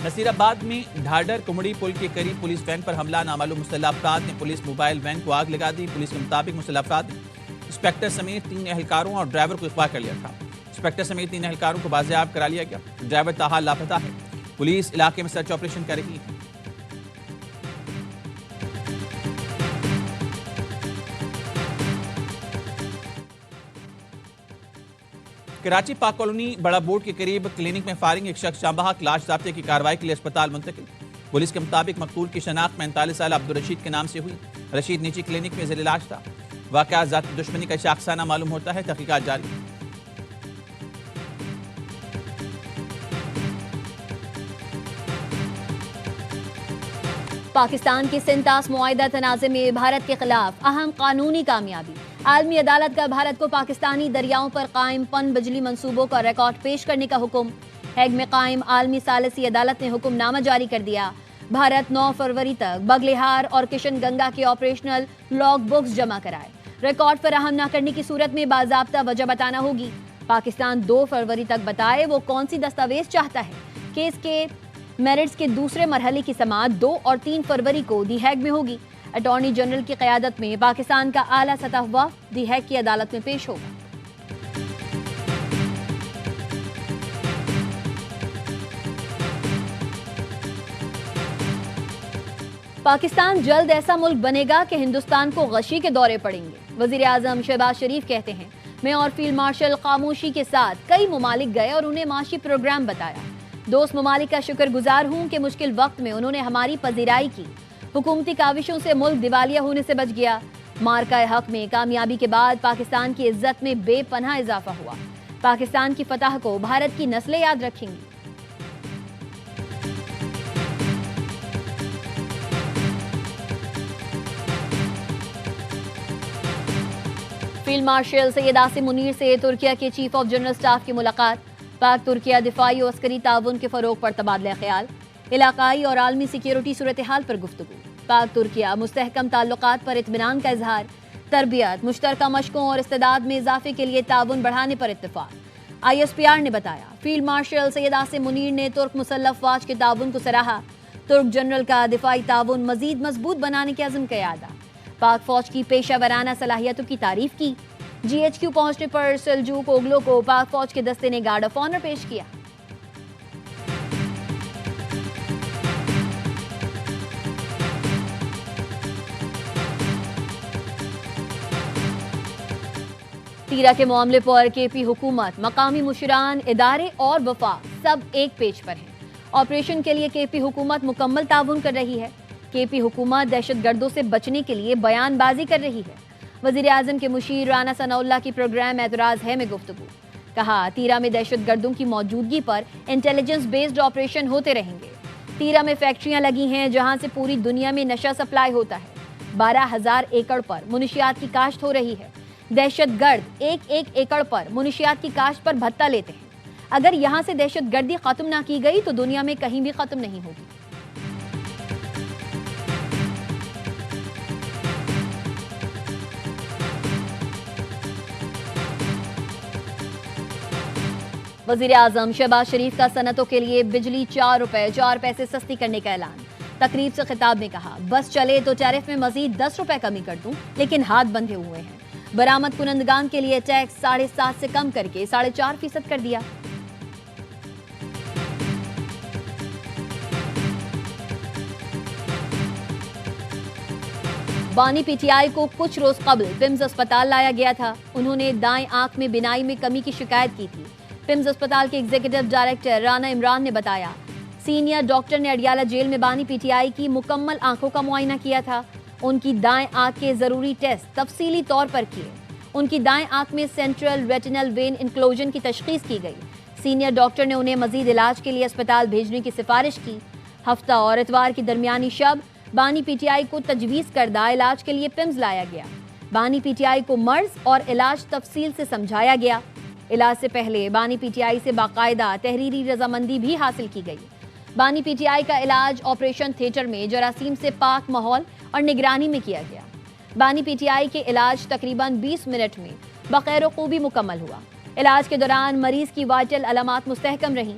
نصیر آباد میں ڈھاڈر کمڑی پل کے قریب پولیس وین پر حملہ، نامعلوم مسلح افراد نے پولیس موبائل وین کو آگ لگا دی۔ پولیس کے مطابق مسلح افراد نے انسپیکٹر سمیت 3 اہلکاروں اور ڈرائیور کو اغوا کر لیا تھا۔ انسپیکٹر سمیت 3 اہلکاروں کو بازیاب کرا لیا گیا۔ ڈرائیور تاحال لاپتہ ہے۔ پولیس علاقے میں سرچ آپریشن کر رہی ہے۔ کراچی پاک کالونی بڑا بورڈ کے قریب کلینک میں فائرنگ، ایک شخص جاں بحق، لاش ضابطے کی کارروائی کے لیے اسپتال منتقل۔ پولیس کے مطابق مقتول کی شناخت 45 سالہ عبدالرشید کے نام سے ہوئی۔ رشید نیچی کلینک میں زیر علاج تھا۔ واقعہ ذاتی دشمنی کا شاخسانہ معلوم ہوتا ہے، تحقیقات جاری ہیں۔ پاکستان کی سنتاس معاہدہ تنازع میں بھارت کے خلاف اہم قانونی کامیابی۔ عالمی عدالت کا بھارت کو پاکستانی دریاؤں پر قائم پن بجلی منصوبوں کا ریکارڈ پیش کرنے کا حکم۔ ہیگ میں قائم عالمی ثالثی عدالت نے حکم نامہ جاری کر دیا۔ بھارت 9 فروری تک بغلہار اور کشن گنگا کے آپریشنل لاگ بکس جمع کرائے۔ ریکارڈ فراہم نہ کرنے کی صورت میں باضابطہ وجہ بتانا ہوگی۔ پاکستان 2 فروری تک بتائے وہ کون سی دستاویز چاہتا ہے۔ کیس کے میرٹس کے دوسرے مرحلے کی سماعت 2 اور 3 فروری کو دی ہیگ میں ہوگی۔ اٹارنی جنرل کی قیادت میں پاکستان کا اعلیٰ سطح وفد دی ہیگ کی عدالت میں پیش ہوگا۔ پاکستان جلد ایسا ملک بنے گا کہ ہندوستان کو غشی کے دورے پڑیں گے۔ وزیر اعظم شہباز شریف کہتے ہیں، میں اور فیلڈ مارشل خاموشی کے ساتھ کئی ممالک گئے اور انہیں معاشی پروگرام بتایا۔ دوست ممالک کا شکر گزار ہوں کہ مشکل وقت میں انہوں نے ہماری پذیرائی کی۔ حکومتی کاوشوں سے ملک دیوالیہ ہونے سے بچ گیا۔ مارکہ حق میں کامیابی کے بعد پاکستان کی عزت میں بے پناہ اضافہ ہوا۔ پاکستان کی فتح کو بھارت کی نسلیں یاد رکھیں گی۔ فیلڈ مارشل سید عاصم منیر سے ترکیہ کے چیف آف جنرل اسٹاف کی ملاقات۔ پاک ترکیہ دفاعی و عسکری تعاون کے فروغ پر تبادلہ خیال۔ علاقائی اور عالمی سیکیورٹی صورتحال پر گفتگو۔ پاک ترکیہ مستحکم تعلقات پر اطمینان کا اظہار۔ تربیت، مشترکہ مشقوں اور استعداد میں اضافے کے لیے تعاون بڑھانے پر اتفاق۔ ISPR نے بتایا، فیلڈ مارشل سید عاصم منیر نے ترک مسلح افواج کے تعاون کو سراہا۔ ترک جنرل کا دفاعی تعاون مزید مضبوط بنانے کے عزم کا اعادہ۔ پاک فوج کی پیشہ ورانہ صلاحیتوں کی تعریف کی۔ GHQ پہنچنے پر سلجوق اوگلو کو پاک فوج کے دستے نے گارڈ آف آنر پیش کیا۔ تیرا کے معاملے پر KP حکومت، مقامی مشران، ادارے اور وفاق سب ایک پیج پر ہیں۔ آپریشن کے لیے KP حکومت مکمل تعاون کر رہی ہے۔ KP حکومت دہشت گردوں سے بچنے کے لیے بیان بازی کر رہی ہے۔ وزیر اعظم کے مشیر رانا ثناء اللہ کی پروگرام اعتراض ہے میں گفتگو۔ کہا، تیرا میں دہشت گردوں کی موجودگی پر انٹیلیجنس بیسڈ آپریشن ہوتے رہیں گے۔ تیرا میں فیکٹریاں لگی ہیں جہاں سے پوری دنیا میں نشہ سپلائی ہوتا ہے۔ 12,000 ایکڑ پر منشیات کی کاشت ہو رہی ہے۔ دہشت گرد 1 ایکڑ پر منشیات کی کاشت پر بھتہ لیتے ہیں۔ اگر یہاں سے دہشت گردی ختم نہ کی گئی تو دنیا میں کہیں بھی ختم نہیں ہوگی۔ وزیر اعظم شہباز شریف کا صنعتوں کے لیے بجلی 4 روپے 4 پیسے سستی کرنے کا اعلان۔ تقریب سے خطاب میں کہا، بس چلے تو ٹیرف میں مزید 10 روپے کمی کر دوں، لیکن ہاتھ بندھے ہوئے ہیں۔ برآمد کنندگان کے لیے ٹیکس 7.5 سے کم کر کے 4.5% کر دیا۔ بانی PTI کو کچھ روز قبل پمز اسپتال لایا گیا تھا۔ انہوں نے دائیں آنکھ میں بینائی میں کمی کی شکایت کی تھی۔ پمز اسپتال کے ایگزیکٹو ڈائریکٹر رانا عمران نے بتایا، سینئر ڈاکٹر نے اڈیالہ جیل میں بانی PTI کی مکمل آنکھوں کا معائنہ کیا تھا۔ ان کی دائیں آنکھ کے ضروری ٹیسٹ تفصیلی طور پر کیے۔ ان کی دائیں آنکھ میں سینٹرل ریٹینل وین انکلوژن کی تشخیص کی گئی۔ سینئر ڈاکٹر نے انہیں مزید علاج کے لیے اسپتال بھیجنے کی سفارش کی۔ ہفتہ اور اتوار کی درمیانی شب بانی PTI کو تجویز کردہ علاج کے لیے پمز لایا گیا۔ بانی PTI کو مرض اور علاج تفصیل سے سمجھایا گیا۔ علاج سے پہلے بانی PTI سے باقاعدہ تحریری رضامندی بھی حاصل کی گئی۔ بانی PTI کا علاج آپریشن تھیٹر میں جراثیم سے پاک ماحول اور نگرانی میں کیا گیا۔ بانی PTI کے علاج تقریباً 20 منٹ میں بخیر و خوبی مکمل ہوا۔ علاج کے دوران مریض کی وائٹل علامات مستحکم رہیں۔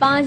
5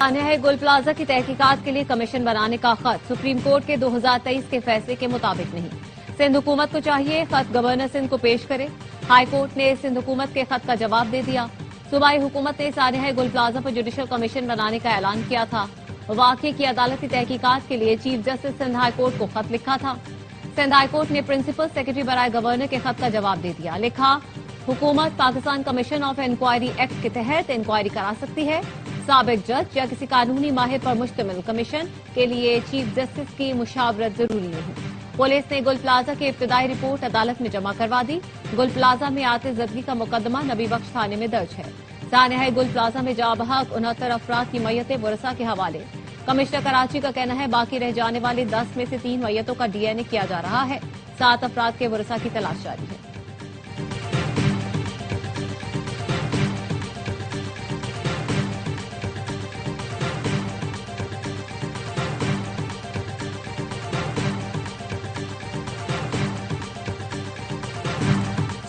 سانحہ گل پلازہ کی تحقیقات کے لیے کمیشن بنانے کا خط سپریم کورٹ کے 2023 کے فیصلے کے مطابق نہیں. سندھ حکومت کو چاہیے خط گورنر سندھ کو پیش کرے. ہائی کورٹ نے سندھ حکومت کے خط کا جواب دے دیا. صوبائی حکومت نے سانحہ گل پلازہ پر جوڈیشل کمیشن بنانے کا اعلان کیا تھا. واقعے کی عدالتی تحقیقات کے لیے chief justice Sindh high court کو خط لکھا تھا. سندھ ہائی کورٹ نے پرنسپل سیکرٹری برائے گورنر کے خط کا جواب دے دیا. لکھا، حکومت Pakistan commission of inquiry act کے تحت انکوائری کرا سکتی ہے. سابق جج یا کسی قانونی ماہر پر مشتمل کمیشن کے لیے چیف جسٹس کی مشاورت ضروری نہیں. پولیس نے گل پلازہ کی ابتدائی رپورٹ عدالت میں جمع کروا دی. گل پلازہ میں آتش زدگی کا مقدمہ نبی بخش تھانے میں درج ہے. سانحہ گل پلازہ میں جاں بحق 69 افراد کی میتیں ورثاء کے حوالے. کمشنر کراچی کا کہنا ہے باقی رہ جانے والے 10 میں سے 3 میتوں کا ڈی این اے کیا جا رہا ہے. 7 افراد کے ورثاء کی تلاش جاری ہے.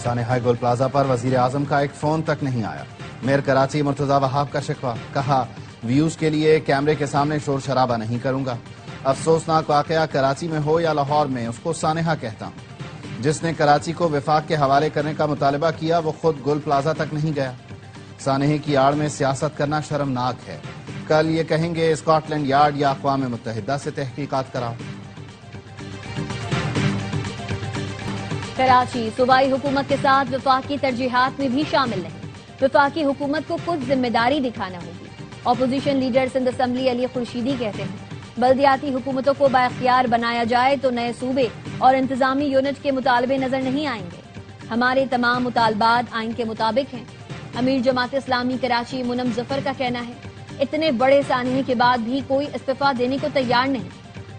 سانحہ گل پلازہ پر وزیر اعظم کا ایک فون تک نہیں آیا. میئر کراچی مرتضی وہاب کا شکوہ، کہا ویوز کے لیے کیمرے کے سامنے شور شرابہ نہیں کروں گا. افسوسناک واقعہ کراچی میں ہو یا لاہور میں اس کو سانحہ کہتا ہوں. جس نے کراچی کو وفاق کے حوالے کرنے کا مطالبہ کیا وہ خود گل پلازہ تک نہیں گیا. سانحہ کی آڑ میں سیاست کرنا شرمناک ہے. کل یہ کہیں گے اسکاٹ لینڈ یارڈ یا اقوام متحدہ سے تحقیقات کراؤ. کراچی صوبائی حکومت کے ساتھ وفاقی ترجیحات میں بھی شامل نہیں. وفاقی حکومت کو کچھ ذمہ داری دکھانا ہوگی. اپوزیشن لیڈر سندھ اسمبلی علی خورشیدی کہتے ہیں بلدیاتی حکومتوں کو بااختیار بنایا جائے تو نئے صوبے اور انتظامی یونٹ کے مطالبے نظر نہیں آئیں گے. ہمارے تمام مطالبات آئین کے مطابق ہیں. امیر جماعت اسلامی کراچی منم ظفر کا کہنا ہے اتنے بڑے سانحے کے بعد بھی کوئی استعفیٰ دینے کو تیار نہیں.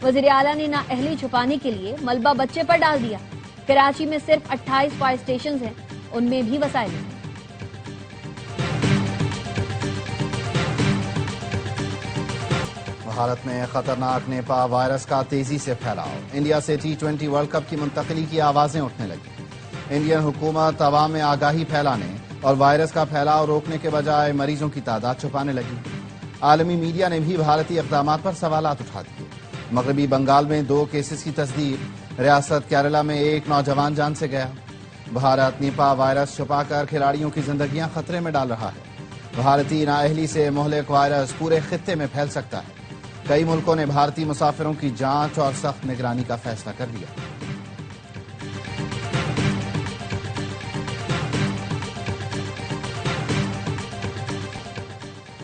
وزیر اعلیٰ نے نااہلی چھپانے کے لیے ملبہ بچے پر ڈال دیا. کراچی میں صرف 28 فائر اسٹیشنز ہیں، ان میں بھی وسائل نہیں. بھارت میں خطرناک نیپا وائرس کا تیزی سے پھیلاؤ. انڈیا سے T20 ورلڈ کپ کی منتقلی کی آوازیں اٹھنے لگی. انڈین حکومت عوام میں آگاہی پھیلانے اور وائرس کا پھیلاؤ روکنے کے بجائے مریضوں کی تعداد چھپانے لگی. عالمی میڈیا نے بھی بھارتی اقدامات پر سوالات اٹھا دیے. مغربی بنگال میں 2 کیسز کی تصدیق. ریاست کیرلا میں ایک نوجوان جان سے گیا. بھارت نیپا وائرس چھپا کر کھلاڑیوں کی زندگیاں خطرے میں ڈال رہا ہے. بھارتی نااہلی سے مہلک وائرس پورے خطے میں پھیل سکتا ہے. کئی ملکوں نے بھارتی مسافروں کی جانچ اور سخت نگرانی کا فیصلہ کر لیا.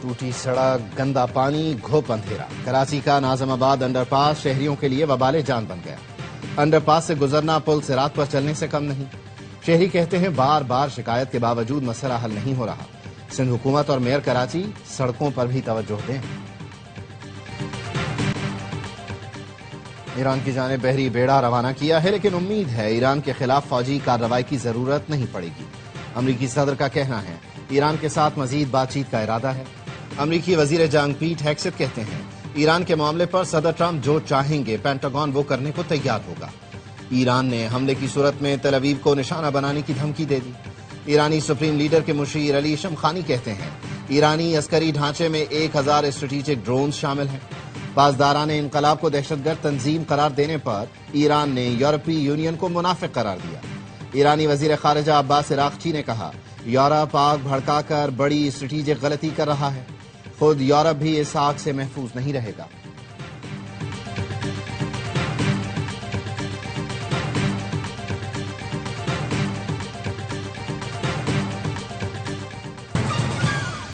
ٹوٹی سڑک، گندا پانی، گھوپ اندھیرا. کراچی کا ناظم آباد انڈر پاس شہریوں کے لیے وبال جان بن گیا. انڈر پاس سے گزرنا پل صراط پر چلنے سے کم نہیں. شہری کہتے ہیں بار بار شکایت کے باوجود مسئلہ حل نہیں ہو رہا. سندھ حکومت اور میئر کراچی سڑکوں پر بھی توجہ دیں. ایران کی جانب بحری بیڑا روانہ کیا ہے لیکن امید ہے ایران کے خلاف فوجی کارروائی کی ضرورت نہیں پڑے گی. امریکی صدر کا کہنا ہے ایران کے ساتھ مزید بات چیت کا ارادہ ہے. امریکی وزیر جنگ پیٹ ہیگسٹ کہتے ہیں ایران کے معاملے پر صدر ٹرمپ جو چاہیں گے پینٹاگون وہ کرنے کو تیار ہوگا. ایران نے حملے کی صورت میں تل ابیب کو نشانہ بنانے کی دھمکی دے دی. ایرانی سپریم لیڈر کے مشیر علی شمخانی کہتے ہیں ایرانی عسکری ڈھانچے میں 1000 اسٹریٹجک ڈرونز شامل ہیں. پاسداران انقلاب کو دہشت گرد تنظیم قرار دینے پر ایران نے یورپی یونین کو منافق قرار دیا. ایرانی وزیر خارجہ عباس عراقچی نے کہا یورپ آگ بھڑکا کر بڑی اسٹریٹجک غلطی کر رہا ہے. خود یورپ بھی اس آگ سے محفوظ نہیں رہے گا.